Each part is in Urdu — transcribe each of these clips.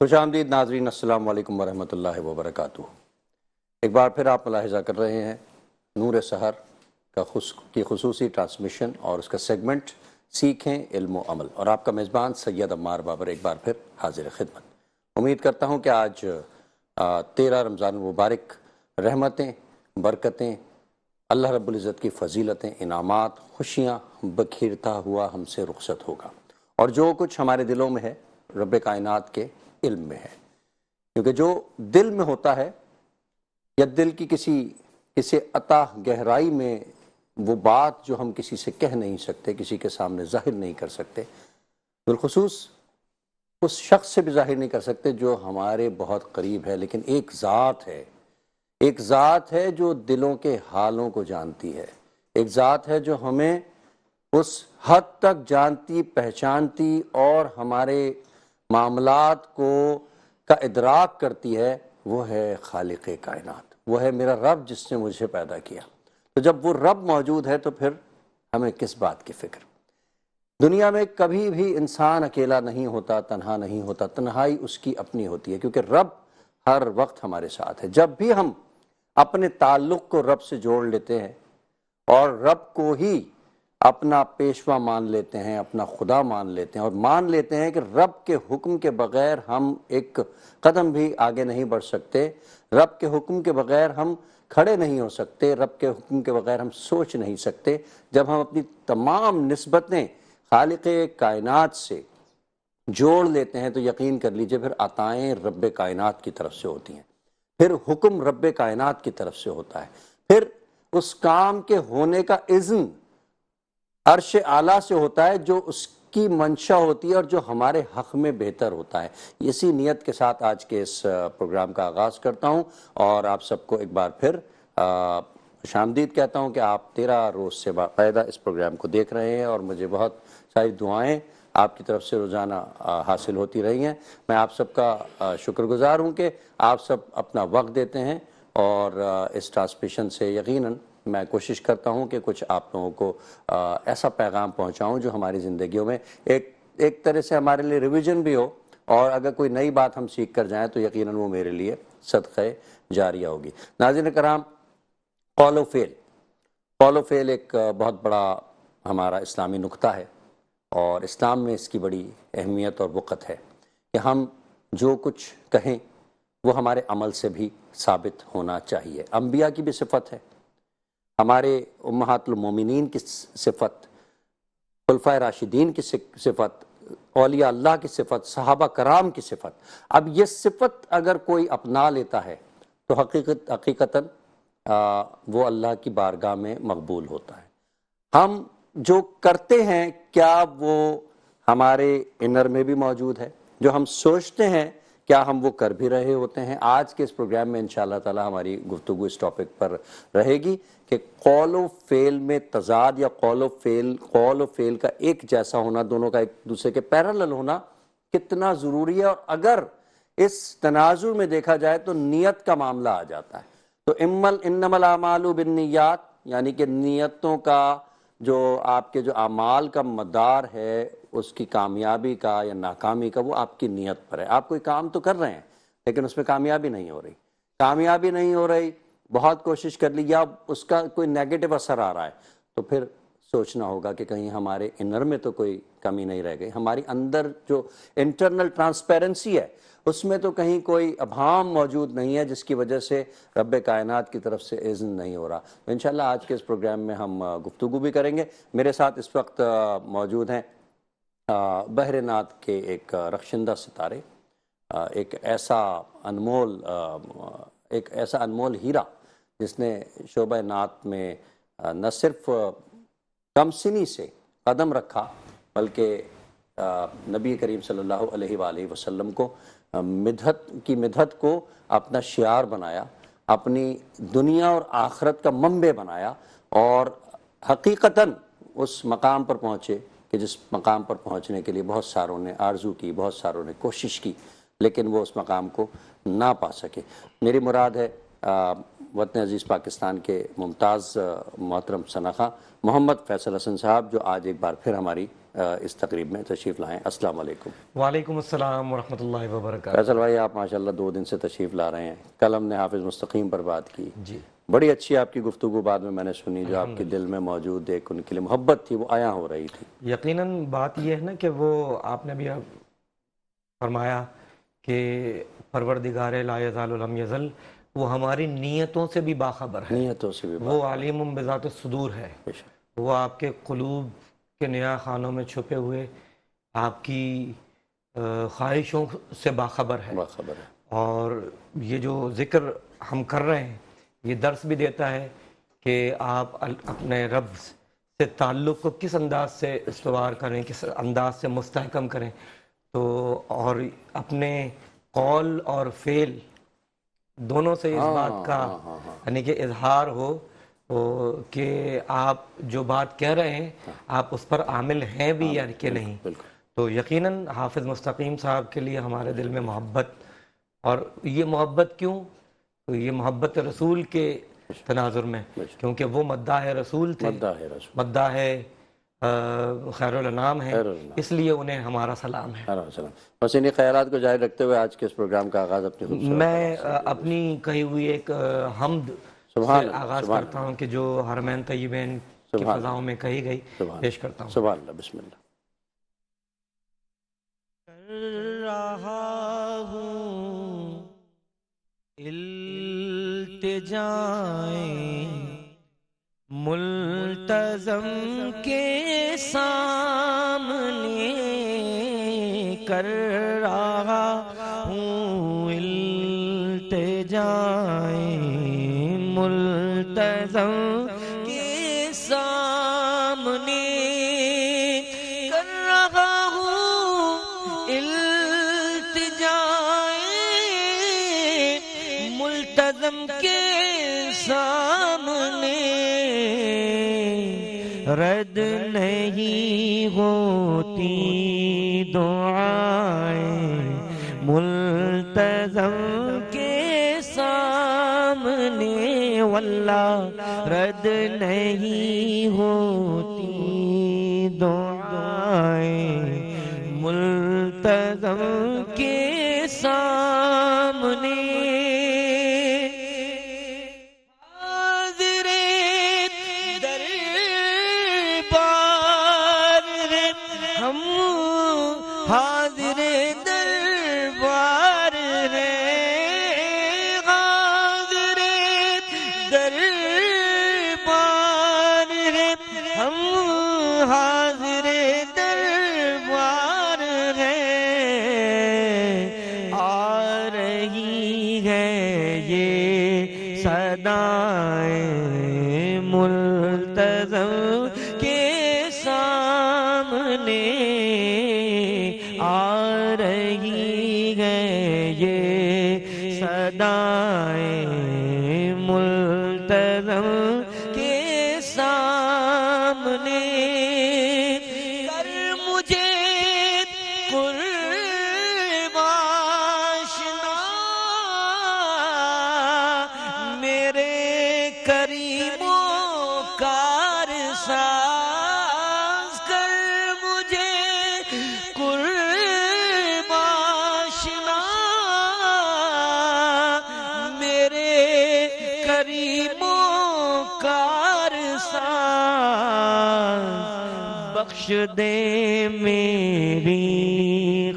خوش آمدید ناظرین، السلام علیکم ورحمۃ اللہ وبرکاتہ۔ ایک بار پھر آپ ملاحظہ کر رہے ہیں نور سحر کی خصوصی ٹرانسمیشن اور اس کا سیگمنٹ سیکھیں علم و عمل، اور آپ کا میزبان سید عمار بابر ایک بار پھر حاضر خدمت۔ امید کرتا ہوں کہ آج 13 رمضان المبارک رحمتیں، برکتیں، اللہ رب العزت کی فضیلتیں، انعامات، خوشیاں بکھیرتا ہوا ہم سے رخصت ہوگا، اور جو کچھ ہمارے دلوں میں ہے رب کائنات کے علم میں ہے، کیونکہ جو دل میں ہوتا ہے یا دل کی کسی عطا گہرائی میں وہ بات جو ہم کسی سے کہہ نہیں سکتے، کسی کے سامنے ظاہر نہیں کر سکتے، بالخصوص اس شخص سے بھی ظاہر نہیں کر سکتے جو ہمارے بہت قریب ہے، لیکن ایک ذات ہے جو دلوں کے حالوں کو جانتی ہے، ایک ذات ہے جو ہمیں اس حد تک جانتی، پہچانتی اور ہمارے معاملات کا ادراک کرتی ہے، وہ ہے خالق کائنات، وہ ہے میرا رب جس نے مجھے پیدا کیا۔ تو جب وہ رب موجود ہے تو پھر ہمیں کس بات کی فکر؟ دنیا میں کبھی بھی انسان اکیلا نہیں ہوتا، تنہا نہیں ہوتا، تنہائی اس کی اپنی ہوتی ہے، کیونکہ رب ہر وقت ہمارے ساتھ ہے۔ جب بھی ہم اپنے تعلق کو رب سے جوڑ لیتے ہیں اور رب کو ہی اپنا پیشوا مان لیتے ہیں، اپنا خدا مان لیتے ہیں، اور مان لیتے ہیں کہ رب کے حکم کے بغیر ہم ایک قدم بھی آگے نہیں بڑھ سکتے، رب کے حکم کے بغیر ہم کھڑے نہیں ہو سکتے، رب کے حکم کے بغیر ہم سوچ نہیں سکتے، جب ہم اپنی تمام نسبتیں خالق کائنات سے جوڑ لیتے ہیں تو یقین کر لیجئے پھر عطائیں رب کائنات کی طرف سے ہوتی ہیں، پھر حکم رب کائنات کی طرف سے ہوتا ہے، پھر اس کام کے ہونے کا اذن عرش اعلیٰ سے ہوتا ہے جو اس کی منشا ہوتی ہے اور جو ہمارے حق میں بہتر ہوتا ہے۔ اسی نیت کے ساتھ آج کے اس پروگرام کا آغاز کرتا ہوں، اور آپ سب کو ایک بار پھر خوش آمدید کہتا ہوں کہ آپ 13 روز سے باقاعدہ اس پروگرام کو دیکھ رہے ہیں، اور مجھے بہت ساری دعائیں آپ کی طرف سے روزانہ حاصل ہوتی رہی ہیں۔ میں آپ سب کا شکر گزار ہوں کہ آپ سب اپنا وقت دیتے ہیں، اور اس ٹرانسمیشن سے یقیناً میں کوشش کرتا ہوں کہ کچھ آپ لوگوں کو ایسا پیغام پہنچاؤں جو ہماری زندگیوں میں ایک طرح سے ہمارے لیے ریویژن بھی ہو، اور اگر کوئی نئی بات ہم سیکھ کر جائیں تو یقیناً وہ میرے لیے صدقہ جاریہ ہوگی۔ ناظرین کرام، قول و فعل ایک بہت بڑا ہمارا اسلامی نکتہ ہے، اور اسلام میں اس کی بڑی اہمیت اور وقت ہے کہ ہم جو کچھ کہیں وہ ہمارے عمل سے بھی ثابت ہونا چاہیے۔ انبیاء کی بھی صفت ہے، ہمارے امہات المومنین کی صفت، خلفائے راشدین کی صفت، اولیاء اللہ کی صفت، صحابہ کرام کی صفت۔ اب یہ صفت اگر کوئی اپنا لیتا ہے تو حقیقتاً وہ اللہ کی بارگاہ میں مقبول ہوتا ہے۔ ہم جو کرتے ہیں کیا وہ ہمارے انر میں بھی موجود ہے؟ جو ہم سوچتے ہیں کیا ہم وہ کر بھی رہے ہوتے ہیں؟ آج کے اس پروگرام میں انشاءاللہ تعالی ہماری گفتگو اس ٹاپک پر رہے گی کہ قول و فعل میں تضاد، یا قول و فعل کا ایک جیسا ہونا، دونوں کا ایک دوسرے کے پیرالل ہونا کتنا ضروری ہے، اور اگر اس تناظر میں دیکھا جائے تو نیت کا معاملہ آ جاتا ہے۔ تو انما الاعمال بالنیات، یعنی کہ نیتوں کا جو آپ کے جو اعمال کا مدار ہے اس کی کامیابی کا یا ناکامی کا، وہ آپ کی نیت پر ہے۔ آپ کوئی کام تو کر رہے ہیں لیکن اس میں کامیابی نہیں ہو رہی، بہت کوشش کر لی، یا اس کا کوئی نیگیٹو اثر آ رہا ہے، تو پھر سوچنا ہوگا کہ کہیں ہمارے انر میں تو کوئی کمی نہیں رہ گئی، ہماری اندر جو انٹرنل ٹرانسپیرنسی ہے اس میں تو کہیں کوئی ابہام موجود نہیں ہے جس کی وجہ سے رب کائنات کی طرف سے اذن نہیں ہو رہا۔ تو انشاءاللہ آج کے اس پروگرام میں ہم گفتگو بھی کریں گے۔ میرے ساتھ اس وقت موجود ہیں بحر نعت کے ایک رخشندہ ستارے، ایک ایسا انمول ہیرا جس نے شعبہ نعت میں نہ صرف کم سنی سے قدم رکھا بلکہ نبی کریم صلی اللہ علیہ وآلہ وسلم کو مدحت کو اپنا شعار بنایا، اپنی دنیا اور آخرت کا منبع بنایا، اور حقیقتاً اس مقام پر پہنچے کہ جس مقام پر پہنچنے کے لیے بہت ساروں نے آرزو کی، بہت ساروں نے کوشش کی، لیکن وہ اس مقام کو نہ پا سکے۔ میری مراد ہے وطن عزیز پاکستان کے ممتاز محترم ثنا محمد فیصل حسن صاحب، جو آج ایک بار پھر ہماری اس تقریب میں تشریف لائیں۔ السلام علیکم۔ وعلیکم السلام ورحمۃ اللہ وبرکاتہ۔ فیصل بھائی، آپ ماشاءاللہ 2 دن سے تشریف لا رہے ہیں۔ کل ہم نے حافظ مستقیم پر بات کی، جی بڑی اچھی آپ کی گفتگو بعد میں نے سنی، جو آپ کے دل میں موجود ایک ان کے لیے محبت تھی وہ عیاں ہو رہی تھی۔ یقیناً بات یہ ہے نا کہ وہ آپ نے بھی فرمایا کہ پروردگار لا یزال لم یزل وہ ہماری نیتوں سے بھی باخبر ہے، نیتوں سے بھی وہ عالم بذات الصدور ہے، وہ آپ کے قلوب کے نیا خانوں میں چھپے ہوئے آپ کی خواہشوں سے باخبر ہے۔ باخبر ہے۔ اور یہ جو ذکر ہم کر رہے ہیں یہ درس بھی دیتا ہے کہ آپ اپنے رب سے تعلق کو کس انداز سے استوار کریں، کس انداز سے مستحکم کریں، تو اور اپنے قول اور فعل دونوں سے اس بات کا یعنی کہ اظہار ہو کہ آپ جو بات کہہ رہے ہیں آپ اس پر عامل ہیں بھی یا کہ نہیں۔ تو یقیناً حافظ مستقیم صاحب کے لیے ہمارے دل میں محبت، اور یہ محبت کیوں؟ تو یہ محبت رسول کے تناظر میں، کیونکہ وہ مداح رسول تھے، مداح خیر الانام ہے، اس لیے انہیں ہمارا سلام ہے۔ بس انہی خیالات کو جاری رکھتے ہوئے آج کے اس پروگرام کا آغاز میں اپنی کہی ہوئی ایک حمد سے آغاز کرتا ہوں کہ جو حرمین طیبین کی فضاؤں میں کہی گئی، پیش کرتا ہوں۔ سبحان اللہ، بسم اللہ۔ کر رہا ہوں التجائیں ملتزم کے سامنے، کر رہا ہوں التجائیں ملتزم کے سامنے، کر رہا ہوں التجائیں ملتزم کے سامنے، رد نہیں ہوتی دعائیں ملتزم کے سامنے، واللہ رد نہیں ہوتی دعائیں ملتزم کے سامنے، حاضر دربار ہے، حاضر دربار ہے، ہم حاضر دربار ہے، آ رہی ہے یہ صدائیں ملتزم کے سامنے، آ رہی ہے یہ صدائیں ملتزم کے سامنے، کر مجھے قرب آشنا میرے کریم و کارساز، کر مجھے قرب آشنا میرے کریم و کارساز، بخش دے میری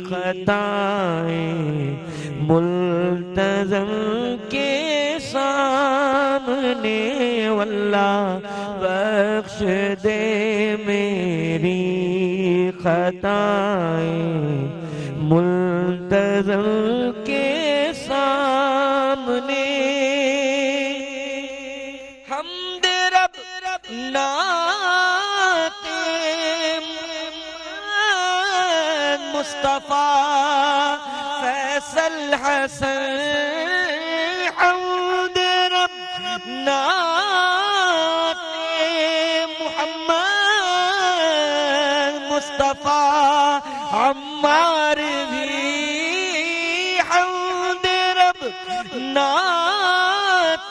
خطائیں ملتزم کے سامنے، واللہ بخش دے میری خطائیں ملتزم کے سامنے، حمد رب نعت مصطفیٰ فیصل حسن، حمد رب نعت محمد مصطفیٰ عمار بھی، حمد رب نعت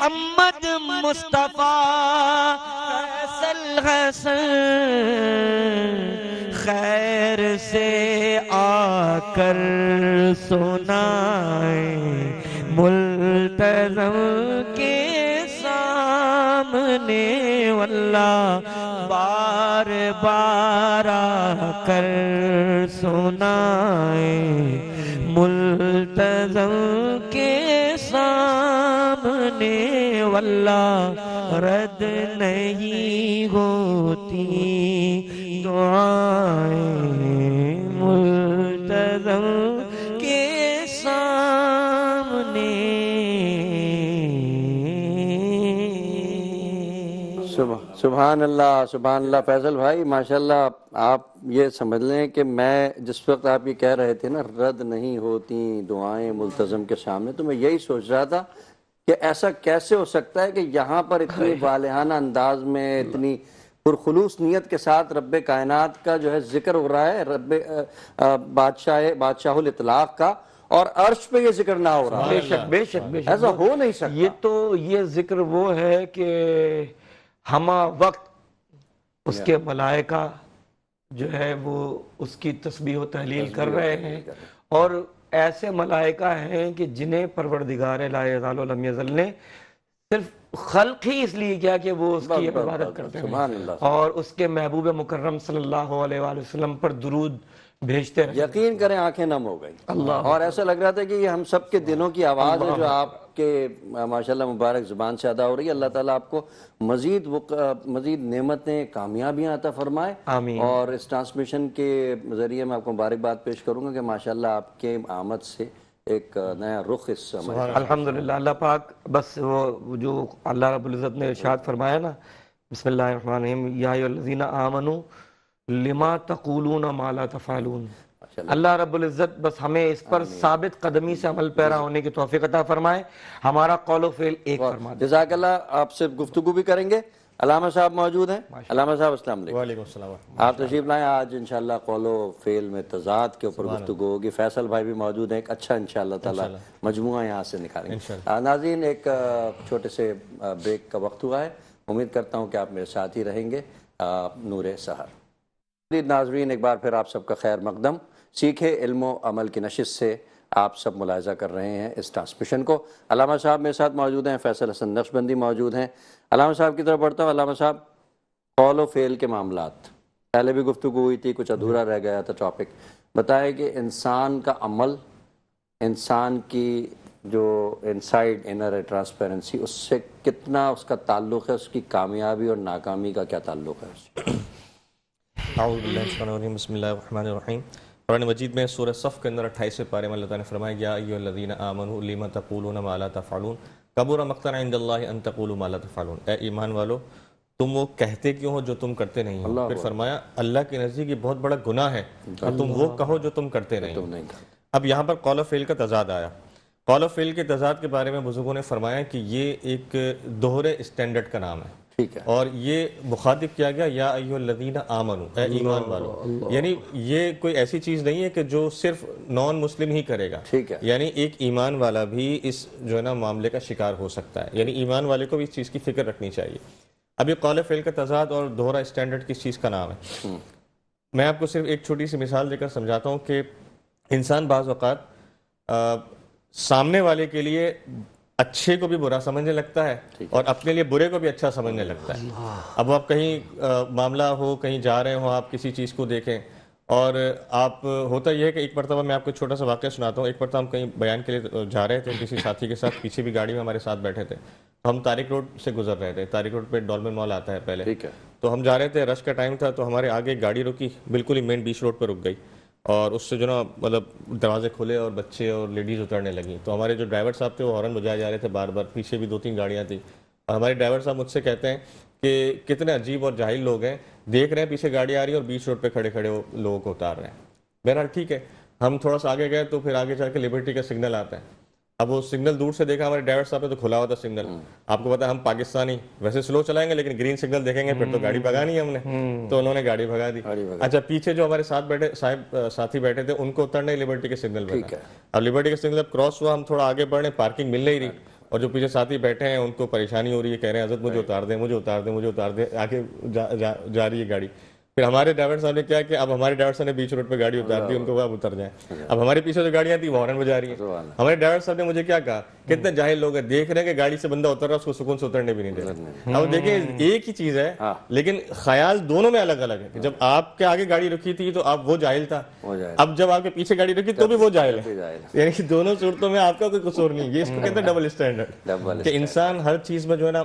محمد مصطفیٰ فیصل حسن خیر سے آ کر سنائیں ملتزم کے سامنے، واللہ بار بار آ کر سنائیں ملتزم کے سامنے، واللہ رد نہیں ہوتی دعائیں ملتزم کے سامنے۔ سبحان اللہ، سبحان اللہ۔ فیصل بھائی ماشاءاللہ، آپ یہ سمجھ لیں کہ میں جس وقت آپ یہ کہہ رہے تھے نا رد نہیں ہوتی دعائیں ملتزم کے سامنے، تو میں یہی سوچ رہا تھا کہ ایسا کیسے ہو سکتا ہے کہ یہاں پر اتنی والہانہ انداز میں، اتنی پرخلوص نیت کے ساتھ رب کائنات کا جو ہے ذکر ہو رہا ہے، رب بادشاہ الاطلاق کا، اور عرش پہ یہ ذکر نہ ہو رہا ہے۔ بے شک بے شک بے شک، ایسا ہو نہیں سکتا۔ یہ ذکر وہ ہے کہ ہمہ وقت اس کے ملائکہ جو ہے وہ اس کی تسبیح و تحلیل کر رہے ہیں، اور ایسے ملائکہ ہیں کہ جنہیں پروردگار لا یزال و لم یزل نے صرف خلق ہی اس لیے کیا کہ وہ اس کی عبادت کرتے ہیں اور اس کے محبوب مکرم صلی اللہ علیہ وآلہ وسلم پر درود بھیجتے رہے۔ یقین کریں آنکھیں نم ہو گئی، اور ایسا لگ رہا تھا کہ یہ ہم سب کے دلوں کی آواز ہے جو آپ کے ماشاءاللہ مبارک زبان سے ادا ہو رہی ہے۔ اللہ تعالیٰ آپ کو مزید نعمتیں، کامیابیاں عطا فرمائے، آمین۔ اور اس ٹرانسمیشن کے ذریعے میں آپ کو مبارکباد پیش کروں گا کہ ماشاءاللہ آپ کے آمد سے ایک نیا رخ اس الحمدللہ۔ اللہ پاک بس وہ جو اللہ رب العزت نے ارشاد فرمایا نا، بسم اللہ الرحمن الرحیم، یا ایھا الذین آمنوا لما تقولون ما لا تفعلون۔ اللہ رب العزت بس ہمیں اس پر ثابت قدمی سے عمل پیرا ہونے کی توفیق عطا فرمائے، ہمارا قول و فعل ایک فرما دے۔ جزاک اللہ۔ آپ سے گفتگو بھی کریں گے، علامہ صاحب موجود ہیں۔ علامہ صاحب السلام علیکم۔ وعلیکم السلام۔ آپ تشریف لائیں، آج انشاءاللہ قول و فعل میں تضاد کے اوپر گفتگو ہوگی۔ فیصل بھائی بھی موجود ہیں، ایک اچھا انشاءاللہ تعالی مجموعہ یہاں سے نکالیں گے۔ ناظرین، ایک چھوٹے سے بریک کا وقت ہوا ہے، امید کرتا ہوں کہ آپ میرے ساتھ ہی رہیں گے۔ نور سحر۔ ناظرین، ایک بار پھر آپ سب کا خیر مقدم۔ سیکھے علم و عمل کی نشست سے آپ سب ملاحظہ کر رہے ہیں اس ٹرانسمیشن کو۔ علامہ صاحب میرے ساتھ موجود ہیں، فیصل حسن نقشبندی موجود ہیں۔ علامہ صاحب کی طرف بڑھتا ہوں۔ علامہ صاحب، قول و فعل کے معاملات، پہلے بھی گفتگو ہوئی تھی، کچھ ادھورا رہ گیا تھا ٹاپک، بتائے کہ انسان کا عمل، انسان کی جو انسائیڈ انر ہے ٹرانسپیرنسی، اس سے کتنا اس کا تعلق ہے، اس کی کامیابی اور ناکامی کا کیا تعلق ہے اس سے؟ اعوذ باللہ من الشیطان الرجیم، بسم اللہ الرحمن الرحیم۔ قرآن مجید میں سورہ صف کے اندر 28 پارے میں اللہ تعالیٰ نے فرمایا، یا ایھا الذین آمنوا لم تقولون ما لا تفعلون کبر مقتا عند اللہ ان تقولوا ما لا تفعلون۔ اے ایمان والو، تم وہ کہتے کیوں ہو جو تم کرتے نہیں ہو؟ پھر فرمایا اللہ کے نزدیک یہ بہت بڑا گناہ ہے کہ تم وہ کہو جو تم کرتے نہیں ہو۔ اب یہاں پر قول و فعل کا تضاد آیا۔ قول و فعل کے تضاد کے بارے میں بزرگوں نے فرمایا کہ یہ ایک دوہرے اسٹینڈرڈ کا نام ہے، اور یہ مخاطب کیا گیا یا ایھا الذین آمنوا، اے ایمان والو، یعنی یہ کوئی ایسی چیز نہیں ہے کہ جو صرف نان مسلم ہی کرے گا، یعنی ایک ایمان والا بھی اس جو ہے نا معاملے کا شکار ہو سکتا ہے، یعنی ایمان والے کو بھی اس چیز کی فکر رکھنی چاہیے۔ اب یہ قول فعل کا تضاد اور دوہرا اسٹینڈرڈ کس چیز کا نام ہے؟ میں آپ کو صرف ایک چھوٹی سی مثال دے کر سمجھاتا ہوں کہ انسان بعض اوقات سامنے والے کے لیے اچھے کو بھی برا سمجھنے لگتا ہے اور اپنے لیے برے کو بھی اچھا سمجھنے لگتا ہے۔ اب آپ کہیں معاملہ ہو، کہیں جا رہے ہو، آپ کسی چیز کو دیکھیں، اور آپ ہوتا یہ ہے کہ ایک مرتبہ میں آپ کو چھوٹا سا واقعہ سناتا ہوں۔ ایک مرتبہ ہم کہیں بیان کے لیے جا رہے تھے کسی ساتھی کے ساتھ، پیچھے بھی گاڑی میں ہمارے ساتھ بیٹھے تھے، تو ہم طارق روڈ سے گزر رہے تھے۔ طارق روڈ پہ ڈولمن مال آتا ہے پہلے، تو ہم جا رہے تھے، رش کا ٹائم تھا، تو ہمارے آگے گاڑی رکی، بالکل ہی مین بیچ روڈ پہ رک گئی، اور اس سے جو نا مطلب دروازے کھلے اور بچے اور لیڈیز اترنے لگیں۔ تو ہمارے جو ڈرائیور صاحب تھے وہ ہارن بجائے جا رہے تھے بار بار، پیچھے بھی 2-3 گاڑیاں تھیں، اور ہمارے ڈرائیور صاحب مجھ سے کہتے ہیں کہ کتنے عجیب اور جاہل لوگ ہیں، دیکھ رہے ہیں پیچھے گاڑی آ رہی ہے اور بیچ روڈ پہ کھڑے کھڑے وہ لوگوں کو اتار رہے ہیں۔ بہرحال ٹھیک ہے، ہم تھوڑا سا آگے گئے تو پھر آگے جا کے لبرٹی کا سگنل آتا ہے۔ اب وہ سگنل دور سے دیکھا ہمارے ڈرائیور صاحب نے تو کھلا ہوا تھا سگنل۔ آپ کو پتا ہے ہم پاکستانی ویسے سلو چلائیں گے لیکن گرین سگنل دیکھیں گے پھر تو گاڑی بھگانی ہے ہم نے، تو انہوں نے گاڑی بھگا دی۔ اچھا، پیچھے جو ہمارے ساتھ بیٹھے ساتھی بیٹھے تھے ان کو اترنا ہی لبرٹی کے سگنل پہ تھا۔ اب لبرٹی کا سگنل کراس ہوا، ہم تھوڑا آگے بڑھے، پارکنگ مل نہیں رہی، اور جو پیچھے ساتھی بیٹھے ہیں ان کو پریشانی ہو رہی ہے, کہہ رہے ہیں حضرت مجھے اتار دیں, مجھے اتار دیں, مجھے اتار دیں, آگے جا رہی ہے گاڑی. پھر ہمارے ڈرائیور صاحب نے کیا کہ اب ہمارے ڈرائیور صاحب نے بیچ روڈ پہ گاڑی اتار دی, ان کو اب اتر جائیں. اب ہمارے پیچھے جو گاڑیاں تھیں وہ ہارن بجا رہی ہیں. ہمارے ڈرائیور صاحب نے مجھے کیا کہا, کتنے جاہل لوگ ہیں, دیکھ رہے ہیں کہ گاڑی سے بندہ اتر رہا ہے, اس کو سکون سے اترنے بھی نہیں دے رہے. اب دیکھیں ایک ہی چیز ہے لیکن خیال دونوں میں الگ الگ ہے. کہ جب آپ کے آگے گاڑی رکھی تھی تو آپ وہ جاہل تھا, اب جب آپ کے پیچھے گاڑی رکھی تو بھی وہ جاہل ہے. یعنی کہ دونوں صورتوں میں آپ کا کوئی قصور نہیں. یہ اس کو کہتے ہیں ڈبل اسٹینڈرڈ, کہ انسان ہر چیز میں جو ہے نا,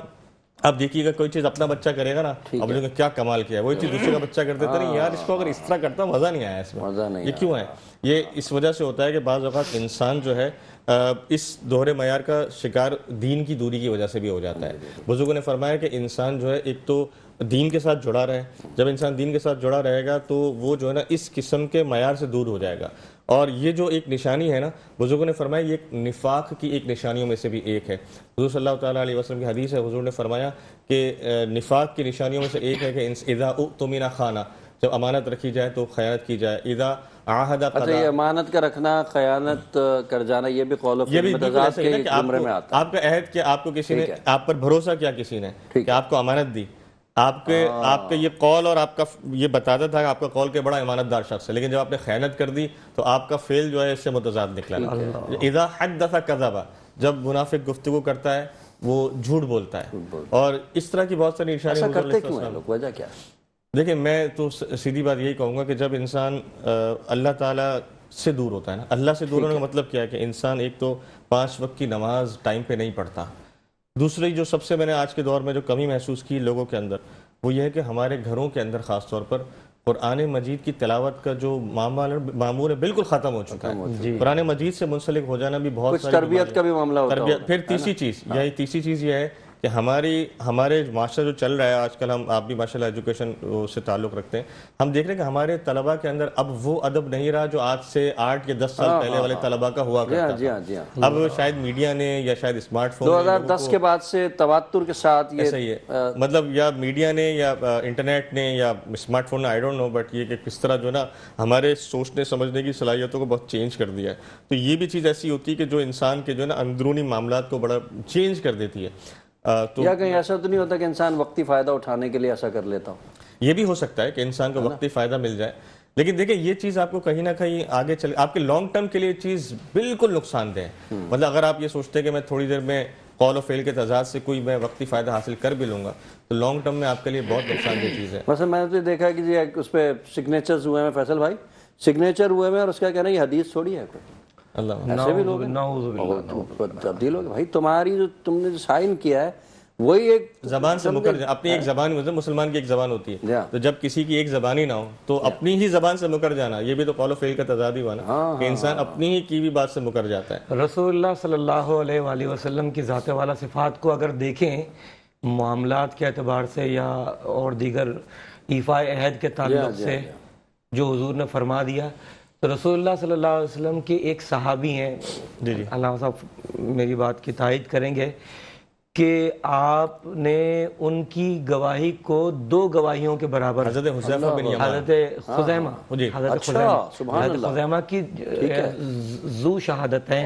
آپ دیکھیے گا کوئی چیز اپنا بچہ کرے گا نا, اب جو کیا کمال کیا ہے, وہی چیز دوسرے کا بچہ کر دیتا نہیں یار اس کو اگر اس طرح کرتا مزہ نہیں آیا اس میں. یہ کیوں ہے؟ یہ اس وجہ سے ہوتا ہے کہ بعض اوقات انسان جو ہے اس دوہرے معیار کا شکار دین کی دوری کی وجہ سے بھی ہو جاتا ہے. بزرگوں نے فرمایا کہ انسان جو ہے ایک تو دین کے ساتھ جڑا رہے, جب انسان دین کے ساتھ جڑا رہے گا تو وہ جو ہے نا اس قسم کے معیار سے دور ہو جائے گا. اور یہ جو ایک نشانی ہے نا, بزرگوں نے فرمایا یہ ایک نفاق کی ایک نشانیوں میں سے بھی ایک ہے. حضور صلی اللہ تعالیٰ علیہ وسلم کی حدیث ہے, حضور نے فرمایا کہ نفاق کی نشانیوں میں سے ایک ہے کہ اذا اؤتمن خان, جب امانت رکھی جائے تو خیانت کی جائے. اذا عاہد قضا, اچھا یہ امانت کا رکھنا, خیانت کر جانا, یہ بھی قول و فعل متضاد کے زمرے میں آتا ہے. آپ کا عہد کیا, آپ کو کسی نے آپ پر بھروسہ کیا کسی نے کہ آپ کو امانت دی, آپ کے یہ قول اور آپ کا یہ بتاتا تھا کہ آپ کا قول کے بڑا امانت دار شخص ہے, لیکن جب آپ نے خیانت کر دی تو آپ کا فعل جو ہے اس سے متضاد نکلا. اذا حدث کذب, جب منافق گفتگو کرتا ہے وہ جھوٹ بولتا ہے. اور اس طرح کی بہت ساری نشانیاں کرتے کیوں ہیں لوگ, وجہ کیا ہے؟ دیکھیں میں تو سیدھی بات یہی کہوں گا کہ جب انسان اللہ تعالیٰ سے دور ہوتا ہے نا, اللہ سے دور ہونے کا مطلب کیا ہے کہ انسان ایک تو 5 وقت کی نماز ٹائم پہ نہیں پڑھتا. دوسری جو سب سے میں نے آج کے دور میں جو کمی محسوس کی لوگوں کے اندر, وہ یہ ہے کہ ہمارے گھروں کے اندر خاص طور پر قرآن مجید کی تلاوت کا جو معمول ہے بالکل ختم ہو چکا ہے. قرآن مجید سے منسلک ہو جانا بھی بہت ساری تربیت کا بھی معاملہ ہوتا ہے. پھر تیسری چیز یہ ہے کہ ہمارے معاشرہ جو چل رہا ہے آج کل, آپ بھی ماشاءاللہ ایجوکیشن سے تعلق رکھتے ہیں, ہم دیکھ رہے ہیں کہ ہمارے طلباء کے اندر اب وہ ادب نہیں رہا جو آج سے 8 یا 10 سال پہلے والے طلباء کا ہوا کرتا تھا. اب شاید میڈیا نے یا شاید اسمارٹ فون 2010 کے بعد سے تواتر کے ساتھ یہ صحیح ہے, مطلب یا میڈیا نے یا انٹرنیٹ نے یا اسمارٹ فون نے, آئی ڈونٹ نو, بٹ یہ کہ کس طرح جو نا ہمارے سوچنے سمجھنے کی صلاحیتوں کو بہت چینج کر دیا ہے. تو یہ بھی چیز ایسی ہوتی ہے کہ جو انسان کے جو ہے نا اندرونی معاملات کو بڑا چینج کر دیتی ہے. یا کہیں ایسا تو نہیں ہوتا کہ انسان وقتی فائدہ اٹھانے کے لیے ایسا کر لیتا ہو؟ یہ بھی ہو سکتا ہے کہ انسان کو وقتی فائدہ مل جائے, لیکن دیکھیں یہ چیز آپ کو کہیں نہ کہیں آگے چلے, آپ کے لانگ ٹرم کے لیے چیز بالکل نقصان دہ ہے. مطلب اگر آپ یہ سوچتے ہیں کہ میں تھوڑی دیر میں قول و فعل کے تضاد سے کوئی میں وقتی فائدہ حاصل کر بھی لوں گا تو لانگ ٹرم میں آپ کے لیے بہت نقصان دہ چیز ہے. مثلا میں نے تو دیکھا کہ جی اس پہ سگنیچرز ہوئے ہیں, فیصل بھائی سگنیچر ہوئے ہیں, اور اس کا کہنا ہے یہ حدیث تھوڑی ہے کوئی, اللہ ایسے بھی لوگ تبدیل ہو گئے. بھائی تمہاری جو تم نے جو سائن کیا ہے وہی ایک زبان سے مکر جانا, اپنی ایک زبان, مسلمان کی ایک زبان ہوتی ہے, تو جب کسی کی ایک زبان ہی نہ ہو تو اپنی ہی زبان سے مکر جانا, یہ بھی تو قول و فعل کا تضاد ہی ہوا نا, کہ انسان اپنی ہی کی بھی بات سے مکر جاتا ہے. رسول اللہ صلی اللہ علیہ وآلہ وسلم کی ذات والا صفات کو اگر دیکھیں معاملات کے اعتبار سے یا اور دیگر ایفاء عہد کے تعلق سے جو حضور نے فرما دیا, تو رسول اللہ صلی اللہ علیہ وسلم کے ایک صحابی ہیں, علامہ صاحب میری بات کی تائید کریں گے, کہ آپ نے ان کی گواہی کو 2 گواہیوں کے برابر, حضرت حذیفہ بن یمان, حضرت خزیمہ کی ذو شہادتین.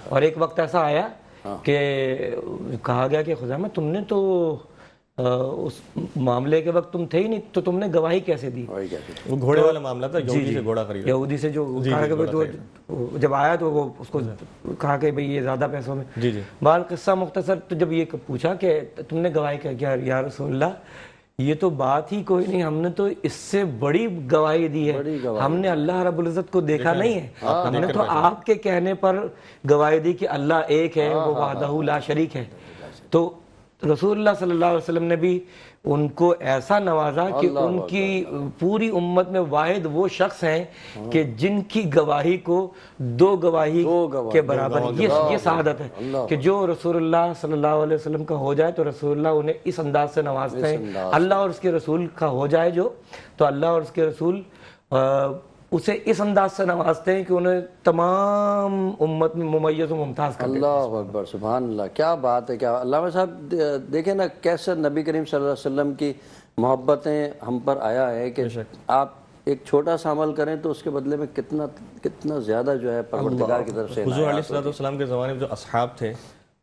اور ایک وقت ایسا آیا کہ کہا گیا کہ خزیمہ تم نے تو اس معاملے کے وقت تم تھے ہی نہیں, تو تم نے گواہی کیسے دی؟ وہ گھوڑے والا معاملہ تھا, یہودی سے گھوڑا خریدا, یہودی سے جو کہا کہ جب آیا تو وہ اس کو کہا کہ بھئی یہ زیادہ پیسوں میں. بال قصہ مختصر, تو جب یہ پوچھا کہ تم نے گواہی کیا, یا رسول اللہ یہ تو بات ہی کوئی نہیں, ہم نے تو اس سے بڑی گواہی دی ہے, ہم نے اللہ رب العزت کو دیکھا نہیں ہے, ہم نے تو آپ کے کہنے پر گواہی دی کہ اللہ ایک ہے, وہ وحدہ لا شریک ہے. تو رسول اللہ صلی اللہ علیہ وسلم نے بھی ان کو ایسا نوازا کہ ان کی پوری امت میں واحد وہ شخص ہیں کہ جن کی گواہی کو 2 گواہی کے برابر, یہ سعادت ہے کہ جو رسول اللہ صلی اللہ علیہ وسلم کا ہو جائے تو رسول اللہ انہیں اس انداز سے نوازتے ہیں, اللہ اور اس کے رسول کا ہو جائے جو, تو اللہ اور اس کے رسول اسے اس انداز سے نوازتے ہیں کہ انہیں تمام امت میں ممیز و ممتاز کر دیتے ہیں. اللہ اکبر, سبحان اللہ, کیا بات ہے. کیا علامہ صاحب دیکھیں نا کیسے نبی کریم صلی اللہ علیہ وسلم کی محبتیں ہم پر آیا ہے کہ آپ ایک چھوٹا سا عمل کریں تو اس کے بدلے میں کتنا زیادہ جو ہے پروردگار کی طرف سے. حضور علیہ الصلوۃ والسلام کے زمانے میں جو اصحاب تھے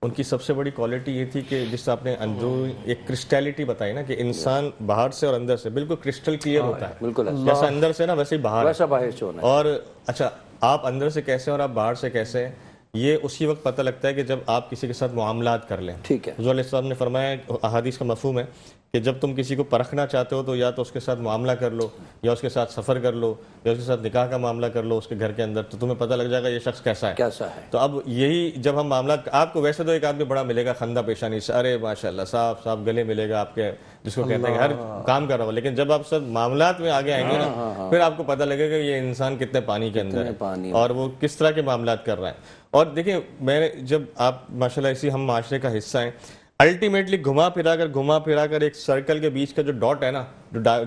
ان کی سب سے بڑی کوالٹی یہ تھی کہ جس سے آپ نے اندرونی ایک کرسٹیلٹی بتائی نا کہ انسان باہر سے اور اندر سے بالکل کرسٹل کلیئر ہوتا ہے، بالکل جیسا اندر سے نا ویسے ہی باہر ویسا باہر سے ہونا ہے. اور اچھا آپ اندر سے کیسے اور آپ باہر سے کیسے ہیں یہ اسی وقت پتہ لگتا ہے کہ جب آپ کسی کے ساتھ معاملات کر لیں. ٹھیک ہے. حضور علیہ السلام نے فرمایا، احادیث کا مفہوم ہے کہ جب تم کسی کو پرکھنا چاہتے ہو تو یا تو اس کے ساتھ معاملہ کر لو، یا اس کے ساتھ سفر کر لو، یا اس کے ساتھ نکاح کا معاملہ کر لو اس کے گھر کے اندر، تو تمہیں پتہ لگ جائے گا یہ شخص کیسا ہے. کیسا ہے. تو اب یہی جب ہم معاملات، آپ کو ویسے تو ایک آدمی بڑا ملے گا خندہ پیشانی سے، ارے ماشاءاللہ صاحب گلے ملے گا آپ کے، جس کو کہتے ہیں کہ ہر کام کر رہا ہو، لیکن جب آپ سب معاملات میں آگے آئیں گے نا پھر آپ کو پتہ لگے گا یہ انسان کتنے پانی کے اندر ہے اور وہ کس طرح کے معاملات کر رہا ہے. اور دیکھیں میں جب آپ ماشاءاللہ اسی ہم معاشرے کا حصہ ہیں، الٹیمیٹلی گھما پھرا کر ایک سرکل کے بیچ کا جو ڈاٹ ہے نا،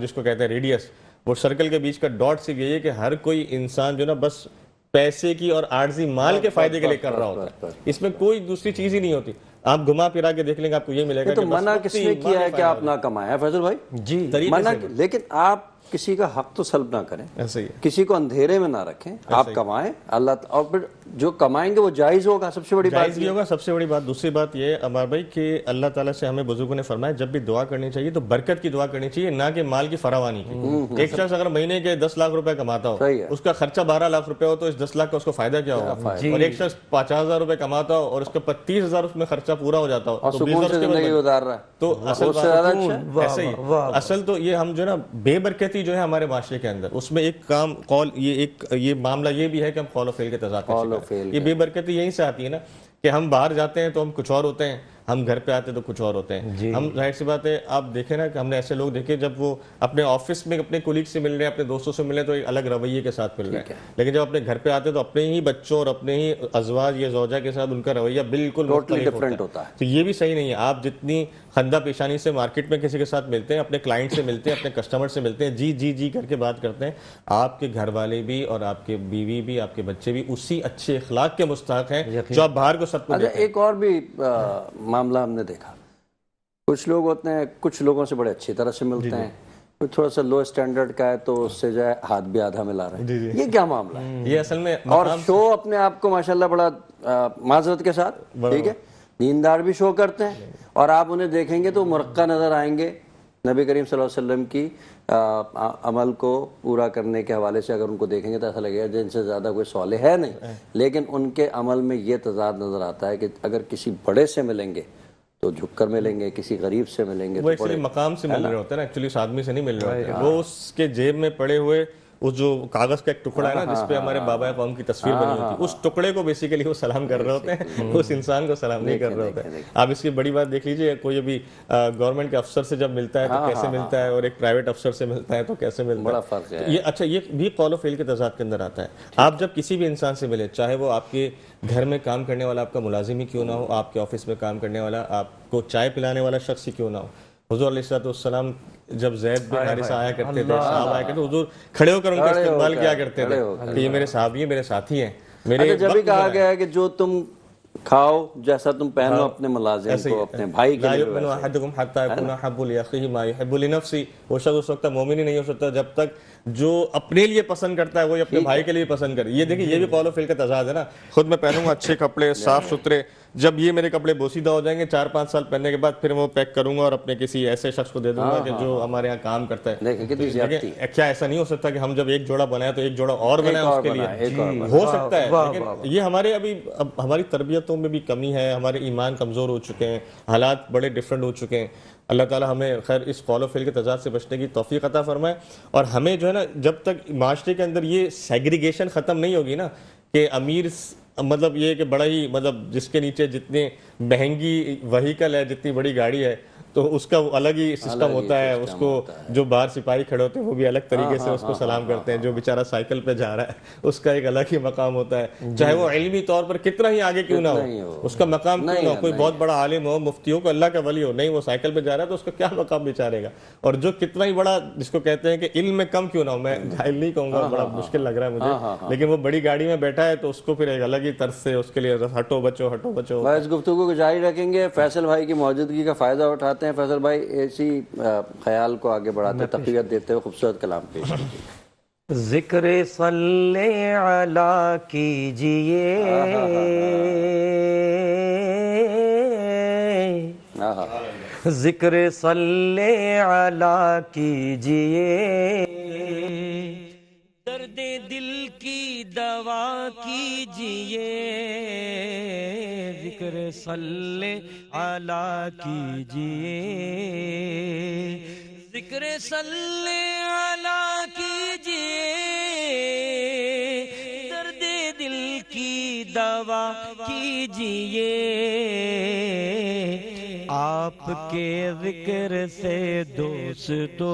جس کو کہتے ہیں ریڈیس، وہ سرکل کے بیچ کا ڈاٹ سے یہ ہے کہ ہر کوئی انسان جو نا بس پیسے کی اور عارضی مال کے فائدے کے لیے کر رہا ہوتا ہے، اس میں کوئی دوسری چیز ہی نہیں ہوتی. آپ گھما پھرا کے دیکھ لیں گے آپ کو یہ ملے گا. تو منع کس نے کیا ہے کہ آپ نہ کمائیں فیصل بھائی؟ جی منع، لیکن آپ کسی کا حق تو سلب نہ کریں، ایسے ہی کسی کو اندھیرے میں نہ رکھیں، آپ کمائیں اللہ اور پھر جو کمائیں گے وہ جائز ہوگا. سب سے بڑی بات جائز بھی ہوگا، سب سے بڑی بات. دوسری بات یہ عمار بھائی کہ اللہ تعالیٰ سے ہمیں بزرگوں نے فرمایا جب بھی دعا کرنی چاہیے تو برکت کی دعا کرنی چاہیے، نہ کہ مال کی فراوانی کی. ایک شخص اگر مہینے کے 10 لاکھ روپے کماتا ہو، اس کا خرچہ 12 لاکھ روپے ہو تو اس 10 لاکھ کا اس کو فائدہ کیا ہوگا؟ اور ایک شخص 50,000 روپے کماتا ہو اور اس کا 35,000 اس میں خرچہ پورا ہو جاتا ہو تو اصل تو یہ ہم جو نا بے برکتی جو ہے ہمارے معاشرے کے اندر، اس میں ایک کام قول، یہ معاملہ یہ بھی ہے کہ ہم قول و فعل کے تضاد میں، یہ بے برکتی یہیں سے آتی ہے نا کہ ہم باہر جاتے ہیں تو ہم کچھ اور ہوتے ہیں، ہم گھر پہ آتے تو کچھ اور ہوتے ہیں. ہم ظاہر سی بات ہے آپ دیکھیں نا کہ ہم نے ایسے لوگ دیکھے جب وہ اپنے آفس میں اپنے کولیگ سے مل رہے ہیں، اپنے دوستوں سے مل رہے ہیں تو ایک الگ رویے کے ساتھ مل رہے ہیں، لیکن جب اپنے گھر پہ آتے تو اپنے ہی بچوں اور اپنے ہی ازواج یا زوجہ کے ساتھ ان کا رویہ بالکل ڈفرینٹ ہوتا ہے. تو یہ بھی صحیح نہیں ہے. آپ جتنی خندہ پیشانی سے مارکیٹ میں کسی کے ساتھ ملتے ہیں، اپنے کلائنٹ سے ملتے ہیں، اپنے کسٹمر سے ملتے ہیں، جی کر کے بات کرتے ہیں، آپ کے گھر والے بھی اور آپ کے بیوی بھی، آپ کے بچے بھی اسی اچھے اخلاق کے مستحق ہیں جو آپ باہر کو سب کو. ایک اور بھی معاملہ ہم نے دیکھا، کچھ لوگ ہوتے ہیں کچھ لوگوں سے بڑے اچھی طرح سے ملتے ہیں، کوئی تھوڑا سا لو اسٹینڈرڈ کا ہے تو اس سے جو ہے ہاتھ بھی آدھا ملا رہے ہیں. یہ کیا معاملہ ہے؟ یہ اصل میں اور شو اپنے آپ کو ماشاءاللہ بڑا معذرت کے ساتھ، ٹھیک ہے، دیندار بھی شو کرتے ہیں، اور آپ انہیں دیکھیں گے تو مرقع نظر آئیں گے. نبی کریم صلی اللہ علیہ وسلم کی عمل کو پورا کرنے کے حوالے سے اگر ان کو دیکھیں گے تو ایسا لگے گا جن سے زیادہ کوئی صالح ہے نہیں، لیکن ان کے عمل میں یہ تضاد نظر آتا ہے کہ اگر کسی بڑے سے ملیں گے تو جھک کر ملیں گے، کسی غریب سے ملیں گے وہ ایکچولی مقام سے مل رہے ہوتے ہیں نا، ایکچولی اس آدمی سے نہیں مل رہے ہوتے ہیں. وہ اس کے جیب میں پڑے ہوئے اس جو کاغذ کا ایک ٹکڑا ہے نا جس پہ ہمارے بابا قوم کی تصویر بنی ہوتی ہے، اس ٹکڑے کو بیسیکلی وہ سلام کر رہے ہوتے ہیں، اس انسان کو سلام نہیں کر رہے ہوتے ہیں. آپ اس کی بڑی بات دیکھ لیجئے، کوئی ابھی گورنمنٹ کے افسر سے جب ملتا ہے تو کیسے ملتا ہے اور ایک پرائیویٹ افسر سے ملتا ہے تو کیسے ملتا ہے، بڑا فرق ہے. یہ اچھا یہ بھی قول و فعل کے تضاد کے اندر آتا ہے. آپ جب کسی بھی انسان سے ملے، چاہے وہ آپ کے گھر میں کام کرنے والا آپ کا ملازم ہی کیوں نہ ہو، آپ کے آفس میں کام کرنے والا، آپ کو چائے پلانے والا شخص ہی کیوں نہ ہو. حضور علیہ السلام جب زید بن حارثہ آیا کرتے تھے، صحابہ آیا کرتے تھے، حضور کھڑے ہو کر ان کا استقبال کیا کرتے تھے کہ یہ میرے صحابی ہیں، میرے ساتھی ہیں. جب بھی کہا گیا ہے کہ جو تم کھاؤ جیسا تم پہنو اپنے ملازم کو، اپنے بھائی کے لیے، وہ شخص اس وقت مومن ہی نہیں ہو سکتا جب تک جو اپنے لیے پسند کرتا ہے وہی اپنے بھائی کے لیے پسند کرے. یہ دیکھیں یہ بھی قول و فعل کا تضاد ہے نا. خود میں پہنوں گا اچھے کپڑے صاف ستھرے، جب یہ میرے کپڑے بوسیدہ ہو جائیں گے 4-5 سال پہننے کے بعد پھر وہ پیک کروں گا اور اپنے کسی ایسے شخص کو دے دوں گا کہ جو ہمارے یہاں کام کرتا ہے. کیا ایسا نہیں ہو سکتا کہ ہم جب ایک جوڑا بنائے تو ایک جوڑا اور بنائے اس کے لیے؟ ہو سکتا ہے، لیکن یہ ہمارے ابھی ہماری تربیتوں میں بھی کمی ہے، ہمارے ایمان کمزور ہو چکے ہیں، حالات بڑے ڈفرینٹ ہو چکے ہیں. اللہ تعالیٰ ہمیں خیر اس قول و فعل کے تضاد سے بچنے کی توفیق عطا فرمائے. اور ہمیں جو ہے نا جب تک معاشرے کے اندر یہ سیگریگیشن ختم نہیں ہوگی نا کہ امیر مطلب یہ کہ بڑا ہی مطلب جس کے نیچے جتنی مہنگی وہیکل ہے، جتنی بڑی گاڑی ہے تو اس کا الگ ہی سسٹم ہوتا ہے. اس کو جو باہر سپاہی کھڑے ہوتے ہیں وہ بھی الگ طریقے سے اس کو سلام کرتے ہیں. جو بیچارہ سائیکل پہ جا رہا ہے اس کا ایک الگ ہی مقام ہوتا ہے، چاہے وہ علمی طور پر کتنا ہی آگے کیوں نہ ہو، اس کا مقام کیوں نہ ہو. کوئی بہت بڑا عالم ہو، مفتی ہو، کوئی اللہ کا ولی ہو، نہیں وہ سائیکل پہ جا رہا ہے تو اس کا کیا مقام بیچارے گا. اور جو کتنا ہی بڑا جس کو کہتے ہیں کہ علم میں کم کیوں نہ ہو، میں جاہل نہیں کہوں گا، بڑا مشکل لگ رہا ہے مجھے، لیکن وہ بڑی گاڑی میں بیٹھا ہے تو اس کو پھر ایک الگ ہی طرز سے اس کے لیے ہٹو بچو ہٹو بچو. اس گفتگو کو جاری رکھیں گے، فیصل بھائی کی موجودگی کا فائدہ اٹھاتے ہیں. فیصل بھائی اسی خیال کو آگے بڑھاتے تقویت دیتے ہوئے خوبصورت کلام پیش کیجیے. ذکر صلی علی کیجیے ذکر صلی علی کیجئے، درد دل کی دوا کیجئے، ذکر صلی علی کیجئے، ذکر صلی علی کیجئے، درد دل کی دوا کیجئے، آپ کے ذکر سے دوستو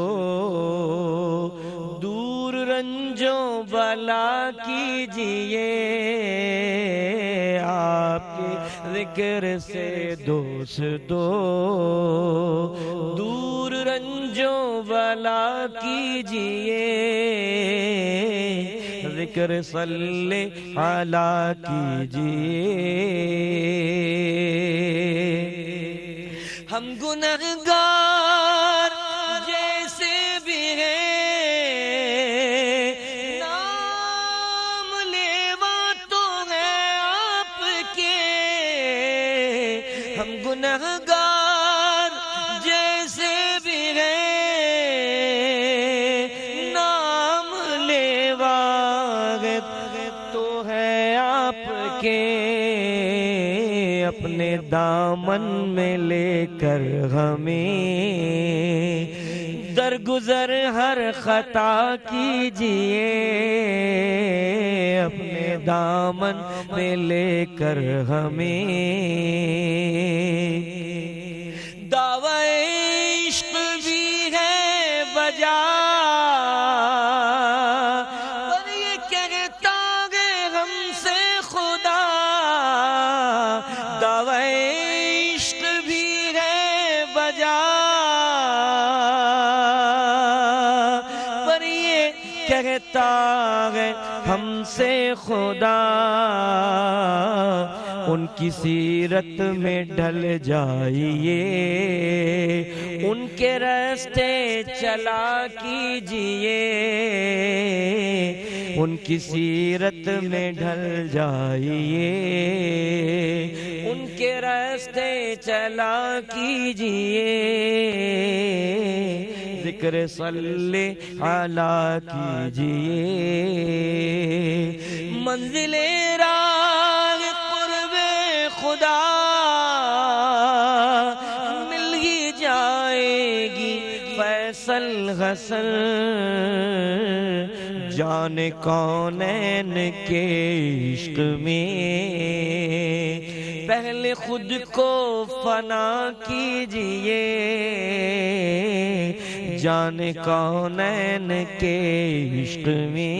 دور رنجوں بلا کیجئے، آپ کے ذکر سے دوستو دور رنجوں بلا کیجئے، ذکر صلی علی کیجئے۔ ہم گنہگار جیسے بھی ہیں، نام لیوا تو ہے آپ کے، ہم گنہگار جیسے بھی ہیں، نام لیوا تو ہے آپ کے، اپنے دامن میں لے کر ہمیں درگزر ہر خطا کیجئے، اپنے دامن میں لے کر ہمیں دعوی عشق بھی ہے بجا، پر یہ کہتا ہے ہم سے خدا، دعوی عشق بھی ہے بجا، پر یہ کہتا ہے ہم سے خدا، ان کی سیرت میں ڈھل جائیے، ان کے راستے چلا کیجئے، ان کی سیرت میں ڈھل جائیے، ان کے راستے چلا کیجئے، ذکر صلی علی کیجئے، منزل راہ قرب خدا مل ہی جائے گی، فیصل حسن جان کونین کے عشق میں، پہلے خود کو فنا کیجئے، جان کونین کے عشق میں،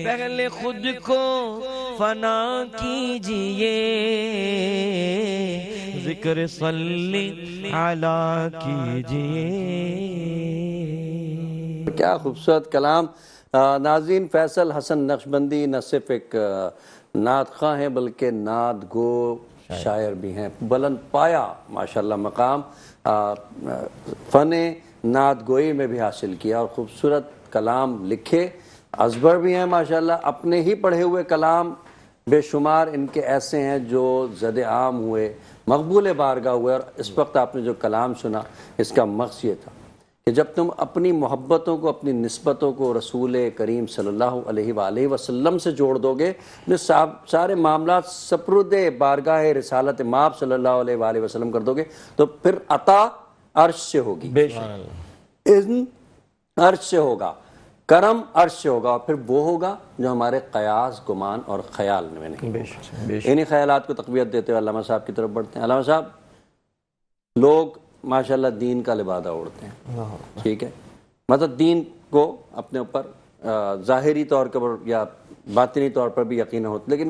پہلے خود کو فنا کیجئے، ذکر صلی علی کیجئے۔ کیا خوبصورت کلام۔ ناظرین، فیصل حسن نقشبندی نہ صرف ایک نعت خواں ہیں بلکہ نعت گو شاعر بھی ہیں، بلند پایا ماشاءاللہ مقام فن نعت گوئی میں بھی حاصل کیا، اور خوبصورت کلام لکھے، ازبر بھی ہیں ماشاءاللہ، اپنے ہی پڑھے ہوئے کلام بے شمار ان کے ایسے ہیں جو زد عام ہوئے، مقبول بارگاہ ہوئے، اور اس وقت آپ نے جو کلام سنا اس کا مقصد یہ تھا کہ جب تم اپنی محبتوں کو، اپنی نسبتوں کو رسول کریم صلی اللہ علیہ وآلہ وسلم سے جوڑ دو گے، سارے معاملات سپرد بارگاہ رسالت مآب صلی اللہ علیہ وآلہ وسلم کر دو گے، تو پھر عطا عرش سے ہوگی، بے شک اذن عرش سے ہوگا، کرم عرش سے ہوگا، اور پھر وہ ہوگا جو ہمارے قیاس، گمان اور خیال میں نہیں ہوگا۔ انہی خیالات کو تقویت دیتے ہوئے علامہ صاحب کی طرف بڑھتے ہیں۔ علامہ صاحب، لوگ ماشاءاللہ دین کا لبادہ اوڑھتے ہیں، ٹھیک ہے، مطلب دین کو اپنے اوپر ظاہری طور پر یا باطنی طور پر بھی یقین ہوتا، لیکن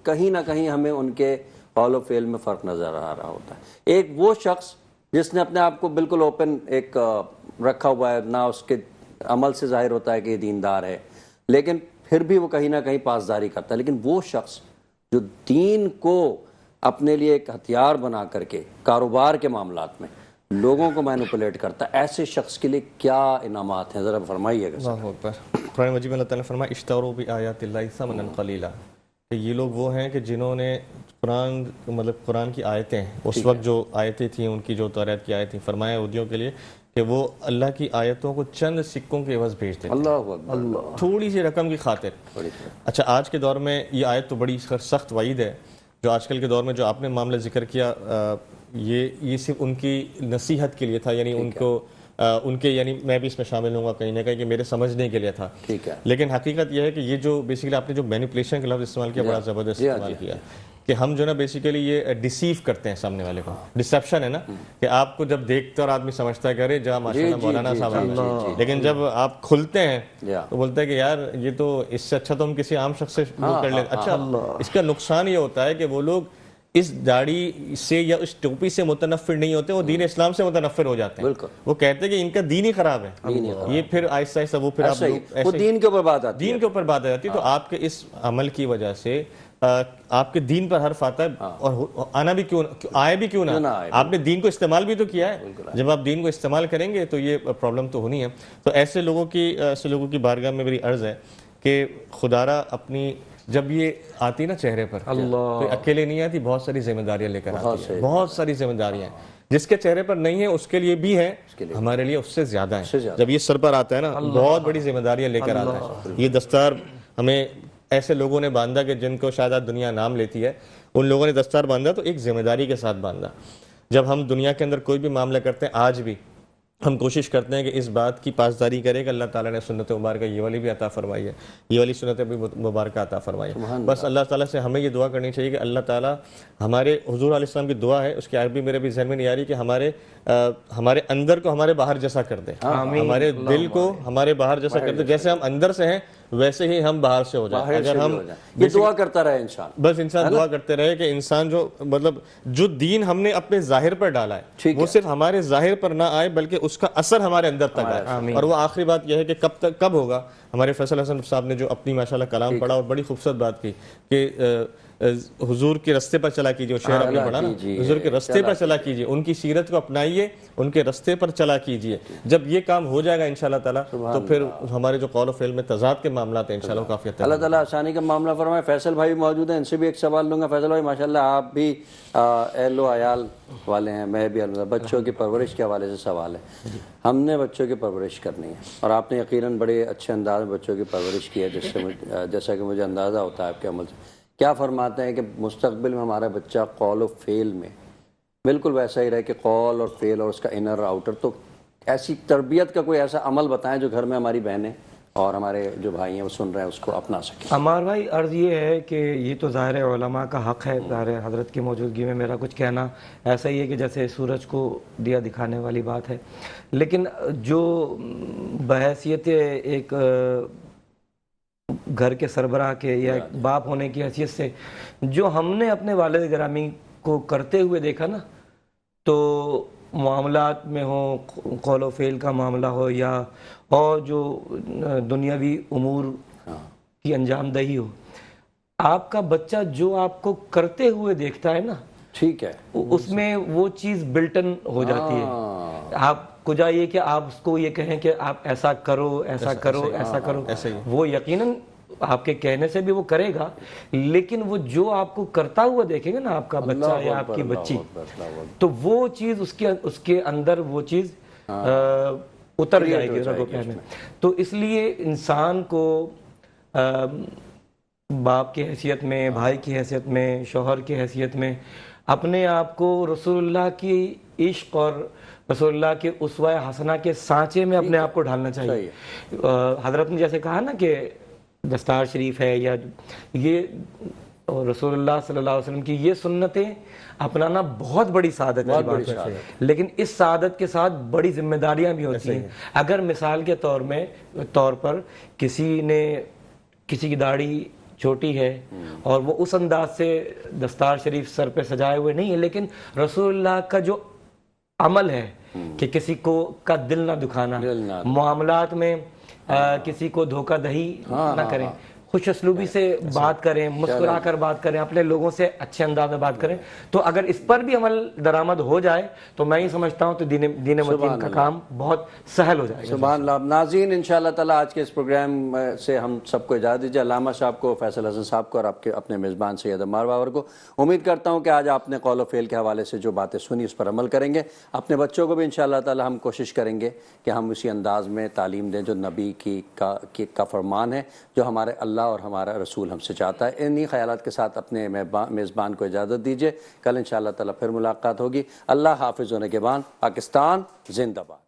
کہیں نہ کہیں ہمیں ان کے قول و فعل میں فرق نظر آ رہا ہوتا ہے۔ ایک وہ شخص جس نے اپنے آپ کو بالکل اوپن ایک رکھا ہوا ہے، نہ اس کے عمل سے ظاہر ہوتا ہے کہ یہ دیندار ہے، لیکن پھر بھی وہ کہیں نہ کہیں پاسداری کرتا ہے، لیکن وہ شخص جو دین کو اپنے لیے ایک ہتھیار بنا کر کے کاروبار کے معاملات میں لوگوں کو مینوپولیٹ کرتا ہے، ایسے شخص کے لیے کیا انعامات ہیں، ذرا فرمائیے گا۔ اللہ اکبر۔ قرآن مجید میں اللہ تعالیٰ نے فرمایا اشتروا بآیات اللہ ثمنا قلیلا، کہ یہ لوگ وہ ہیں کہ جنہوں نے قرآن مطلب قرآن کی آیتیں اس وقت جو آیتیں تھیں ان کی جو توریت کی آیتیں فرمایا یہودیوں کے لیے کہ وہ اللہ کی آیتوں کو چند سکوں کے عوض بھیج دیتے ہیں، اللہ اکبر، تھوڑی سی رقم کی خاطر۔ اچھا آج کے دور میں یہ آیت تو بڑی سخت وعید ہے، جو آج کل کے دور میں جو آپ نے معاملہ ذکر کیا یہ صرف ان کی نصیحت کے لیے تھا، یعنی ان کو ان کے یعنی میں بھی اس میں شامل ہوں گا کہیں نہ کہیں کہ میرے سمجھنے کے لیے تھا، ٹھیک ہے، لیکن حقیقت یہ ہے کہ یہ جو بیسیکلی آپ نے جو مینیپولیشن کا لفظ استعمال کیا بڑا زبردست استعمال کیا کہ ہم جو نا بیسیکلی یہ ڈیسیو کرتے ہیں سامنے والے کو، ڈسیپشن ہے نا کہ آپ کو جب دیکھتے اور آدمی سمجھتا ہے کہ ارے جہاں ماشاءاللہ مولانا صاحب، لیکن جب آپ کھلتے ہیں تو بولتے ہیں کہ یار یہ تو اس سے اچھا تو ہم کسی عام شخص سے کر لیں۔ اچھا اس کا نقصان یہ ہوتا ہے کہ وہ لوگ اس داڑھی سے یا اس ٹوپی سے متنفر نہیں ہوتے، وہ دین اسلام سے متنفر ہو جاتے ہیں، وہ کہتے ہیں کہ ان کا دین ہی خراب ہے، یہ پھر آہستہ آہستہ وہ پھر آپ لوگ وہ دین کے اوپر بات آتی ہے، دین کے اوپر بات آ جاتی ہے۔ تو آپ کے اس عمل کی وجہ سے آپ کے دین پر حرف آتا ہے، اور آنا بھی کیوں آئے بھی کیوں نہ، آپ نے دین کو استعمال بھی تو کیا ہے، جب آپ دین کو استعمال کریں گے تو یہ پرابلم تو ہونی ہے۔ تو ایسے لوگوں کی بارگاہ میں میری عرض ہے کہ خدارا اپنی جب یہ آتی نا چہرے پر تو اکیلے نہیں آتی، بہت ساری ذمہ داریاں لے کر آتی ہے، بہت ساری ذمہ داریاں ہیں، جس کے چہرے پر نہیں ہے اس کے لیے بھی ہے، ہمارے لیے اس سے زیادہ ہے۔ جب یہ سر پر آتا ہے نا بہت بڑی ذمہ داریاں لے کر آتا ہے۔ یہ دستار ہمیں ایسے لوگوں نے باندھا کہ جن کو شاید آج دنیا نام لیتی ہے، ان لوگوں نے دستار باندھا تو ایک ذمہ داری کے ساتھ باندھا۔ جب ہم دنیا کے اندر کوئی بھی معاملہ کرتے ہیں، آج بھی ہم کوشش کرتے ہیں کہ اس بات کی پاسداری کرے کہ اللہ تعالیٰ نے سنت مبارکہ یہ والی بھی عطا فرمائی ہے، یہ والی سنت بھی مبارکہ عطا فرمائی ہے۔ بس اللہ تعالیٰ سے ہمیں یہ دعا کرنی چاہیے کہ اللہ تعالیٰ ہمارے حضور علیہ السلام کی دعا ہے، اس کی عربی میرے بھی ذہن میں نہیں آ رہی، کہ ہمارے اندر کو ہمارے باہر جیسا کر دے، ہمارے دل کو ہمارے باہر جیسا کر دے، جیسے ہم اندر سے ہیں ویسے ہی ہم باہر سے ہو جائیں۔ اگر ہم یہ دعا کرتا رہے انسان، بس انسان دعا کرتے رہے کہ انسان جو مطلب جو دین ہم نے اپنے ظاہر پر ڈالا ہے وہ صرف ہمارے ظاہر پر نہ آئے بلکہ اس کا اثر ہمارے اندر تک آئے۔ اور وہ آخری بات یہ ہے کہ کب ہوگا؟ ہمارے فیصل حسن صاحب نے جو اپنی ماشاءاللہ کلام پڑھا اور بڑی خوبصورت بات کی کہ حضور کے رستے پر چلا کیجئے، وہ شعر آپ نے پڑھا نا، حضور کے رستے پر چلا کیجئے، ان کی سیرت کو اپنائیے، ان کے رستے پر چلا کیجئے۔ جب یہ کام ہو جائے گا انشاءاللہ تعالیٰ تو پھر ہمارے جو قول و فعل میں تضاد کے معاملات ہیں انشاءاللہ کافی حد تک اللہ تعالیٰ آسانی کا معاملہ فرمائے۔ فیصل بھائی موجود ہیں، ان سے بھی ایک سوال لوں گا۔ فیصل بھائی ماشاءاللہ آپ بھی اہل و عیال والے ہیں، میں بھی بچوں کی پرورش کے حوالے سے سوال ہے۔ ہم نے بچوں کی پرورش کرنی ہے اور آپ نے یقیناً بڑے اچھے انداز میں بچوں کی پرورش کی ہے، جیسا کہ مجھے اندازہ ہوتا ہے آپ کے عمل سے۔ کیا فرماتے ہیں کہ مستقبل میں ہمارا بچہ قول و فعل میں بالکل ویسا ہی رہے کہ قول اور فعل اور اس کا انر آؤٹر، تو ایسی تربیت کا کوئی ایسا عمل بتائیں جو گھر میں ہماری بہنیں اور ہمارے جو بھائی ہیں وہ سن رہے ہیں اس کو اپنا سکیں۔ عمار بھائی عرض یہ ہے کہ یہ تو ظاہر علماء کا حق ہے، ظاہر حضرت کی موجودگی میں میرا کچھ کہنا ایسا ہی ہے کہ جیسے سورج کو دیا دکھانے والی بات ہے، لیکن جو بحیثیت ایک گھر کے سربراہ کے یا ایک باپ ہونے کی حیثیت سے جو ہم نے اپنے والد گرامی کو کرتے ہوئے دیکھا نا، تو معاملات میں ہو، قول و فعل کا معاملہ ہو یا اور جو دنیاوی امور کی انجام دہی ہو، آپ کا بچہ جو آپ کو کرتے ہوئے دیکھتا ہے نا، ٹھیک ہے، اس میں وہ چیز بلٹن ہو جاتی ہے۔ آپ کو چاہیے کہ آپ اس کو یہ کہیں کہ آپ ایسا کرو، ایسا کرو، ایسا کرو، وہ یقیناً آپ کے کہنے سے بھی وہ کرے گا، لیکن وہ جو آپ کو کرتا ہوا دیکھیں گے نا آپ کا بچہ یا آپ کی بچی، تو وہ چیز اس کے اندر وہ چیز اتر جائے گی رگ و پے میں۔ تو اس لیے انسان کو باپ کی حیثیت میں، بھائی کی حیثیت میں، شوہر کی حیثیت میں اپنے آپ کو رسول اللہ کی عشق اور رسول اللہ کے اسوہ حسنہ کے سانچے میں اپنے آپ کو ڈھالنا چاہیے۔ حضرت نے جیسے کہا نا کہ دستار شریف ہے یا یہ رسول اللہ صلی اللہ علیہ وسلم کی یہ سنتیں اپنانا بہت بڑی سعادت کی بات ہے، لیکن اس سعادت کے ساتھ بڑی ذمہ داریاں بھی ہوتی ہیں۔ اگر مثال کے طور پر کسی کی داڑھی چھوٹی ہے اور وہ اس انداز سے دستار شریف سر پہ سجائے ہوئے نہیں ہے، لیکن رسول اللہ کا جو عمل ہے کہ کسی کا دل نہ دکھانا، معاملات میں کسی کو دھوکہ دہی نہ کریں، خوش اسلوبی سے بات کریں، مسکرا کر بات کریں، اپنے لوگوں سے اچھے انداز میں بات کریں. تو اگر اس پر بھی عمل درآمد ہو جائے تو میں یہ سمجھتا ہوں تو دین متین کا کام بہت سہل ہو جائے گا. سبحان اللہ. ناظرین انشاءاللہ تعالیٰ آج کے اس پروگرام سے ہم سب کو اجازت دیجیے. علامہ صاحب کو، فیصل حسن صاحب کو، اور آپ کے اپنے میزبان سید عمار باور کو. امید کرتا ہوں کہ آج آپ نے قول و فعل کے حوالے سے جو باتیں سنی اس پر عمل کریں گے. اپنے بچوں کو بھی انشاءاللہ تعالیٰ ہم کوشش کریں گے کہ ہم اسی انداز میں تعلیم دیں جو نبی کا فرمان ہے، جو ہمارے اللہ اور ہمارا رسول ہم سے چاہتا ہے. انہی خیالات کے ساتھ اپنے میزبان کو اجازت دیجیے. کل انشاءاللہ تعالیٰ پھر ملاقات ہوگی. اللہ حافظ و نگہبان. پاکستان زندہ باد.